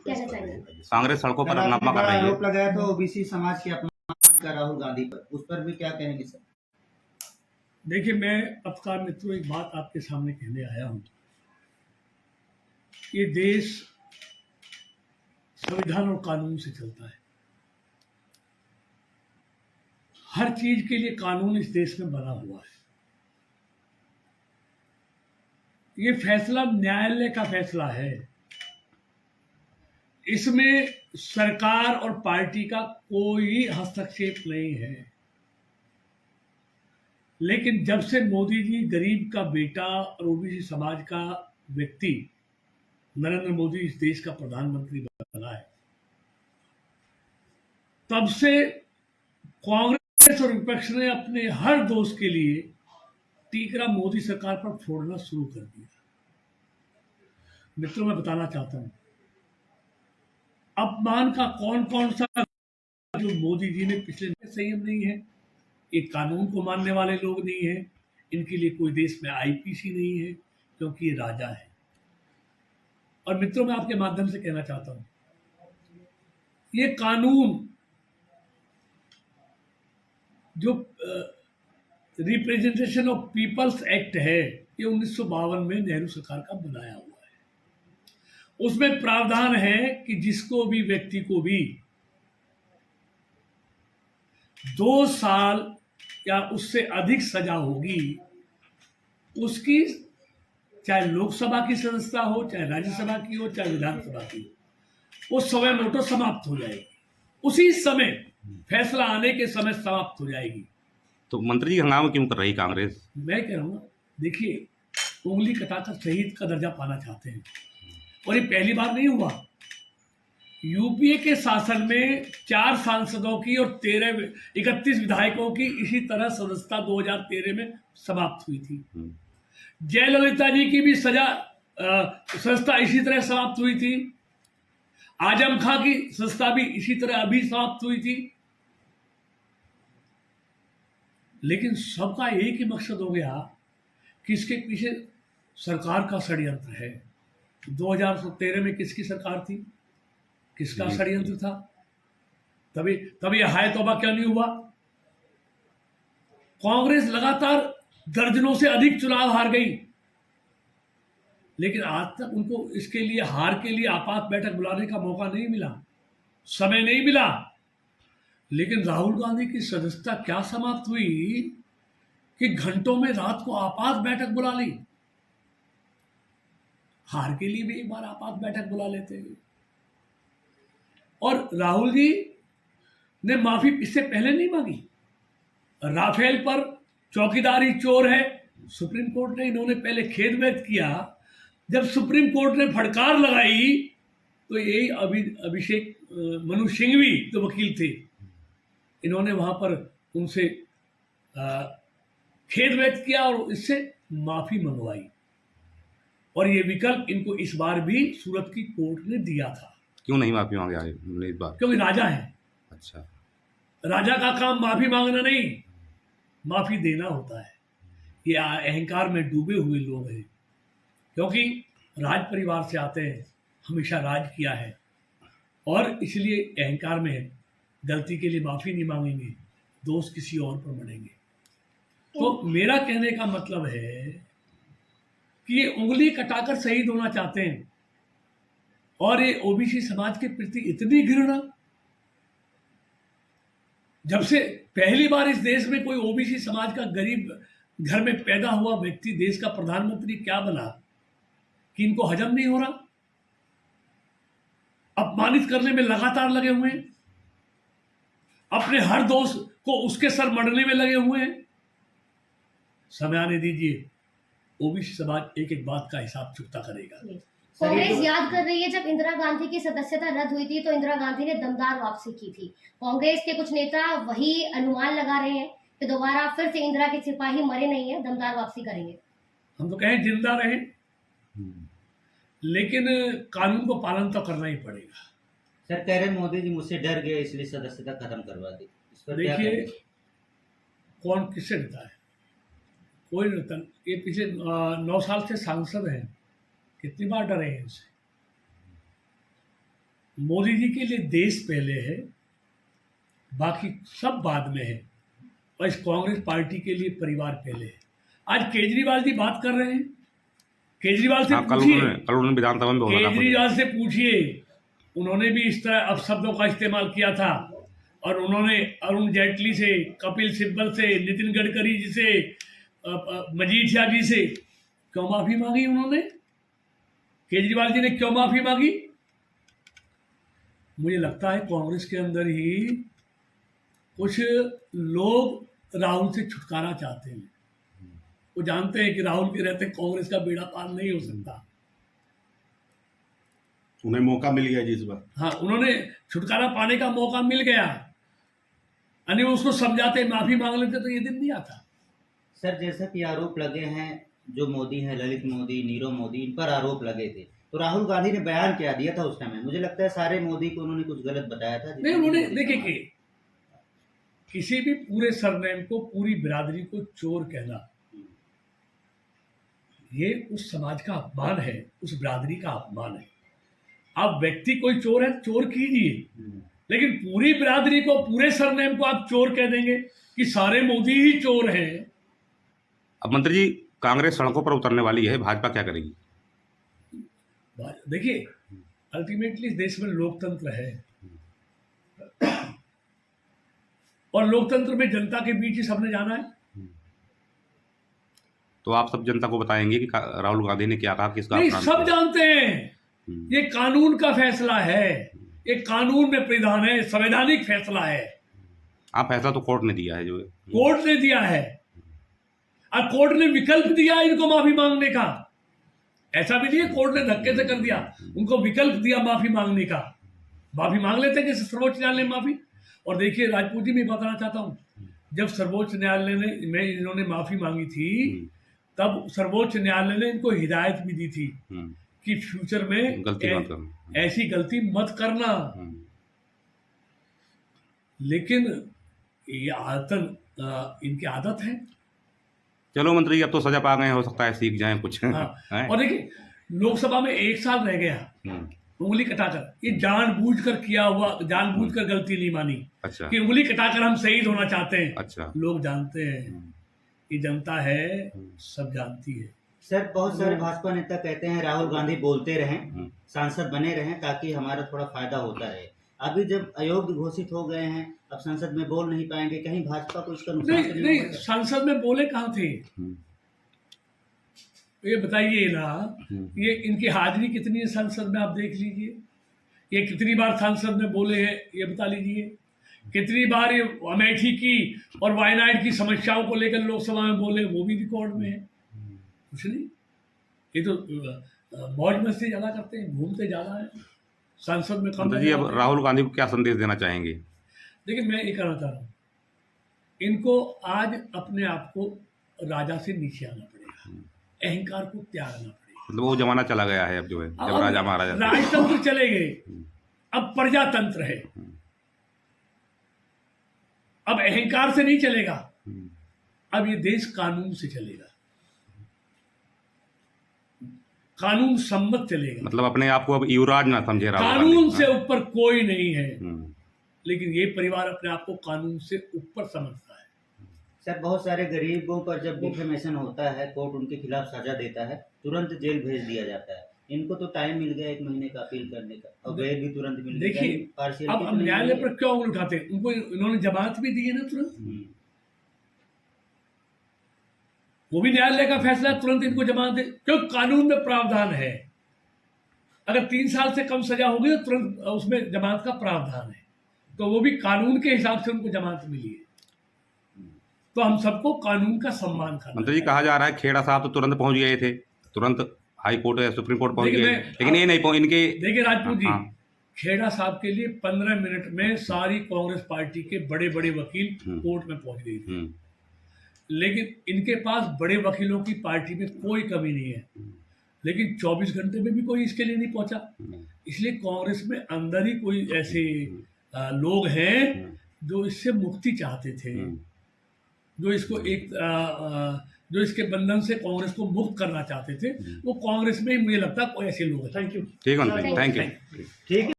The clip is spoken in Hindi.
कहना चाहेंगे? कांग्रेस सड़कों पर हंगामा कर रही है। आरोप लगाया तो ओबीसी समाज के अपमान का राहुल गांधी पर, उस पर भी क्या कहेंगे सर? देखिए, मैं पत्रकार मित्रों एक बात आपके सामने कहने आया हूं। ये देश संविधान और कानून से चलता है। हर चीज के लिए कानून इस देश में बना हुआ है। ये फैसला न्यायालय का फैसला है। इसमें सरकार और पार्टी का कोई हस्तक्षेप नहीं है। लेकिन जब से मोदी जी गरीब का बेटा और ओबीसी समाज का व्यक्ति नरेंद्र मोदी इस देश का प्रधानमंत्री बना है, तब से कांग्रेस और विपक्ष ने अपने हर दोस्त के लिए टीकरा मोदी सरकार पर फोड़ना शुरू कर दिया। मित्रों, मैं बताना चाहता हूं, अपमान का कौन कौन सा जो मोदी जी ने पिछले संयम नहीं है, एक कानून को मानने वाले लोग नहीं है, इनके लिए कोई देश में आईपीसी नहीं है, क्योंकि ये राजा है। और मित्रों, मैं आपके माध्यम से कहना चाहता हूं, ये कानून जो रिप्रेजेंटेशन ऑफ पीपल्स एक्ट है, ये 1952 में नेहरू सरकार का बनाया हुआ है। उसमें प्रावधान है कि जिसको भी व्यक्ति को भी 2 साल या उससे अधिक सजा होगी, उसकी चाहे लोकसभा की सदस्यता हो, चाहे राज्यसभा की हो, चाहे विधानसभा की हो, वो समय मोटो समाप्त हो जाएगी। उसी समय फैसला आने के समय समाप्त हो जाएगी। तो मंत्री जी हंगामा क्यों कर रही कांग्रेस? मैं कह रहा हूँ, देखिए, उंगली कटाकर शहीद का दर्जा पाना चाहते हैं, और ये पहली बार नहीं हुआ। यूपीए के शासन में 4 सांसदों की और 31 विधायकों की इसी तरह सदस्यता 2013 में समाप्त हुई थी। जयललिता जी की भी सदस्यता इसी तरह समाप्त हुई थी। आजम खां की सदस्यता भी इसी तरह अभी समाप्त हुई थी। लेकिन सबका एक ही मकसद हो गया कि इसके पीछे सरकार का षड्यंत्र है। 2013 में किसकी सरकार थी, किसका षड्यंत्र था? तभी हाय तौबा क्यों नहीं हुआ? कांग्रेस लगातार दर्जनों से अधिक चुनाव हार गई, लेकिन आज तक उनको इसके लिए, हार के लिए आपात बैठक बुलाने का मौका नहीं मिला, समय नहीं मिला। लेकिन राहुल गांधी की सदस्यता क्या समाप्त हुई कि घंटों में रात को आपात बैठक बुला ली। हार के लिए भी एक बार आपात बैठक बुला लेते हैं। और राहुल जी ने माफी इससे पहले नहीं मांगी। राफेल पर चौकीदारी चोर है, सुप्रीम कोर्ट ने, इन्होंने पहले खेद व्यक्त किया। जब सुप्रीम कोर्ट ने फटकार लगाई तो यही अभिषेक मनु सिंघवी जो वकील थे, इन्होंने वहां पर उनसे खेद व्यक्त किया और इससे माफी मंगवाई। और ये विकल्प इनको इस बार भी सूरत की कोर्ट ने दिया था। क्यों नहीं माफी मांगे इस बार? क्योंकि राजा है। अच्छा, राजा का काम माफी मांगना नहीं, माफी देना होता है। ये अहंकार में डूबे हुए लोग हैं, क्योंकि राज परिवार से आते हैं, हमेशा राज किया है, और इसलिए अहंकार में है। गलती के लिए माफी नहीं मांगेंगे, दोष किसी और पर मढ़ेंगे। तो मेरा कहने का मतलब है कि ये उंगली कटाकर शहीद होना चाहते हैं, और ये ओबीसी समाज के प्रति इतनी घृणा। जब से पहली बार इस देश में कोई ओबीसी समाज का गरीब घर में पैदा हुआ व्यक्ति देश का प्रधानमंत्री क्या बना कि इनको हजम नहीं हो रहा? अपमानित करने में लगातार लगे हुए हैं, अपने हर दोस्त को उसके सर मढ़ने में लगे हुए हैं। समय आने दीजिए, ओबीसी समाज एक एक बात का हिसाब चुकता करेगा। कांग्रेस याद कर रही है, जब इंदिरा गांधी की सदस्यता रद्द हुई थी तो इंदिरा गांधी ने दमदार वापसी की थी। कांग्रेस के कुछ नेता वही अनुमान लगा रहे हैं कि दोबारा फिर से इंदिरा के सिपाही मरे नहीं है, दमदार वापसी करेंगे। हम तो कहें जिंदा रहे, लेकिन कानून को पालन तो करना ही पड़ेगा। सर कह रहे मोदी जी मुझसे डर गए इसलिए सदस्यता खत्म करवा दी, इस पर क्या देखिए, कहेंगे? कौन किससे डरता है? कोई नहीं डरता। ये पिछले 9 साल से सांसद हैं, कितनी बार डरे हैं इनसे? मोदी जी के लिए देश पहले है, बाकी सब बाद में है, और इस कांग्रेस पार्टी के लिए परिवार पहले है। आज केजरीवाल जी बात कर रहे हैं, केजरीवाल से हाँ, कल पूछिए, उन्होंने विधानसभा में बोला था। केजरीवाल से पूछिए, उन्होंने भी इस तरह अपशब्दों का इस्तेमाल किया था, और उन्होंने अरुण जेटली से, कपिल सिब्बल से, नितिन गडकरी जी से, मजीद शाह जी से क्यों माफी मांगी उन्होंने? केजरीवाल जी ने क्यों माफी मांगी? मुझे लगता है कांग्रेस के अंदर ही कुछ लोग राहुल से छुटकारा चाहते हैं। वो जानते हैं कि राहुल के रहते कांग्रेस का बेड़ा पार नहीं हो सकता। उन्हें मौका मिल गया जी इस बार। हाँ, उन्होंने छुटकारा पाने का मौका मिल गया, यानी उसको समझाते, माफी मांग लेते तो ये दिन नहीं आता। सर, जैसा कि आरोप लगे हैं, जो मोदी हैं, ललित मोदी, नीरव मोदी, इन पर आरोप लगे थे, तो राहुल गांधी ने बयान क्या दिया था उस टाइम में? मुझे लगता है सारे मोदी को उन्होंने कुछ गलत बताया था। नहीं, उन्होंने देखिए कि किसी भी पूरे सरनेम को, पूरी बिरादरी को चोर कहना, ये उस समाज का अपमान है, उस बिरादरी का अपमान है। आप व्यक्ति कोई चोर है, चोर कीजिए, लेकिन पूरी बिरादरी को, पूरे सरनेम को आप चोर कह देंगे कि सारे मोदी ही चोर हैं। अब मंत्री जी, कांग्रेस सड़कों पर उतरने वाली है, भाजपा क्या करेगी? देखिए, अल्टीमेटली इस देश में लोकतंत्र है, और लोकतंत्र में जनता के बीच ही सबने जाना है। तो आप सब जनता को बताएंगे कि राहुल गांधी ने क्या कहा, किसका नहीं, अपराध सब किया? जानते हैं, ये कानून का फैसला है, ये कानून में प्रावधान है, संवैधानिक फैसला है। आप फैसला तो कोर्ट ने दिया है, जो कोर्ट ने दिया है, और कोर्ट ने विकल्प दिया इनको माफी मांगने का। ऐसा भी नहीं है कोर्ट ने धक्के से कर दिया, उनको विकल्प दिया माफी मांगने का। माफी मांग लेते जैसे सर्वोच्च न्यायालय ने माफी। और देखिए राजपूत जी, मैं बताना चाहता हूँ, जब सर्वोच्च न्यायालय में इन्होंने माफी मांगी थी, तब सर्वोच्च न्यायालय ने इनको हिदायत भी दी थी कि फ्यूचर में गलती मत करना, ऐसी गलती मत करना। लेकिन ये आदत, इनकी आदत है। चलो मंत्री जी, अब तो सजा पा गए हैं, हो सकता है सीख जाएं कुछ। हाँ, हैं? और देखिए, लोकसभा में 1 साल रह गया, उंगली कटाकर, ये जानबूझकर किया हुआ, जानबूझकर गलती नहीं मानी। अच्छा, कि उंगली कटाकर हम शहीद होना चाहते हैं। अच्छा। लोग जानते हैं, ये जनता है, सब जानती है। सर, बहुत सारे भाजपा नेता कहते हैं राहुल गांधी बोलते रहें, सांसद बने रहें, ताकि हमारा थोड़ा फायदा होता रहे। अभी जब अयोग्य घोषित हो गए हैं, अब संसद में बोल नहीं पाएंगे, कहीं भाजपा को इसका नुकसान तो नहीं, होगा? संसद में बोले कहाँ थे? ये बताइए ना, ये इनकी हाजिरी कितनी है संसद में, आप देख लीजिए। ये कितनी बार संसद में बोले हैं, ये बता लीजिए। कितनी बार ये अमेठी की और वायनाड की समस्याओं को लेकर लोकसभा में बोले, वो भी रिकॉर्ड में है। कुछ नहीं, ये तो मौज मस्ती ज्यादा करते हैं, घूमते ज्यादा है, संसद में कम। मंत्री जी, अब राहुल गांधी को क्या संदेश देना चाहेंगे? देखिए, मैं ये कहना चाह रहा हूँ, इनको आज अपने आप को राजा से नीचे आना पड़ेगा, अहंकार को त्यागना पड़ेगा। मतलब वो जमाना चला गया है, अब जो है, जब राजा महाराजा थे। राजतंत्र चले गए, अब प्रजातंत्र है। अब अहंकार से नहीं चलेगा, अब ये देश कानून से चलेगा, कानून सम्मत चलेगा। मतलब अपने आप को अब युवराज ना समझे राहुल गांधी। कानून से ऊपर कोई नहीं है, लेकिन ये परिवार अपने आप को कानून से ऊपर समझता है। सर, बहुत सारे गरीबों पर जब डिफेमेशन होता है, कोर्ट उनके खिलाफ सजा देता है, तुरंत जेल भेज दिया जाता है। इनको तो टाइम मिल गया 1 महीने का अपील करने का, और बेल भी तुरंत मिल गई। देखिए, अब न्यायालय पर क्यों उंगली उठाते हैं? उनको इन्होंने जमानत भी दी है ना तुरंत, वो भी न्यायालय का फैसला, तुरंत इनको जमानत दे, क्योंकि कानून में प्रावधान है। अगर 3 साल से कम सजा होगी तो तुरंत उसमें जमानत का प्रावधान है, तो वो भी कानून के हिसाब से उनको जमानत मिली है। तो हम सबको कानून का सम्मान करना। मंत्री जी, कहा जा रहा है खेड़ा साहब तो तुरंत पहुंच गए थे, तुरंत हाई कोर्ट या सुप्रीम कोर्ट पहुंच गए, लेकिन ये नहीं पहुंच इनके। देखिए राजपूत जी, हाँ। खेड़ा साहब के लिए 15 मिनट में सारी कांग्रेस पार्टी के बड़े बड़े वकील कोर्ट में पहुंच गए थे। लेकिन इनके पास बड़े वकीलों की पार्टी में कोई कमी नहीं है, लेकिन 24 घंटे में भी कोई इसके लिए नहीं पहुंचा। इसलिए कांग्रेस में अंदर ही कोई ऐसे लोग हैं जो इससे मुक्ति चाहते थे, जो इसको जो इसके बंधन से कांग्रेस को मुक्त करना चाहते थे। वो कांग्रेस में ही मुझे लगता है कोई ऐसे लोग हैं। Thank you. ठीक है, थैंक यू। ठीक है।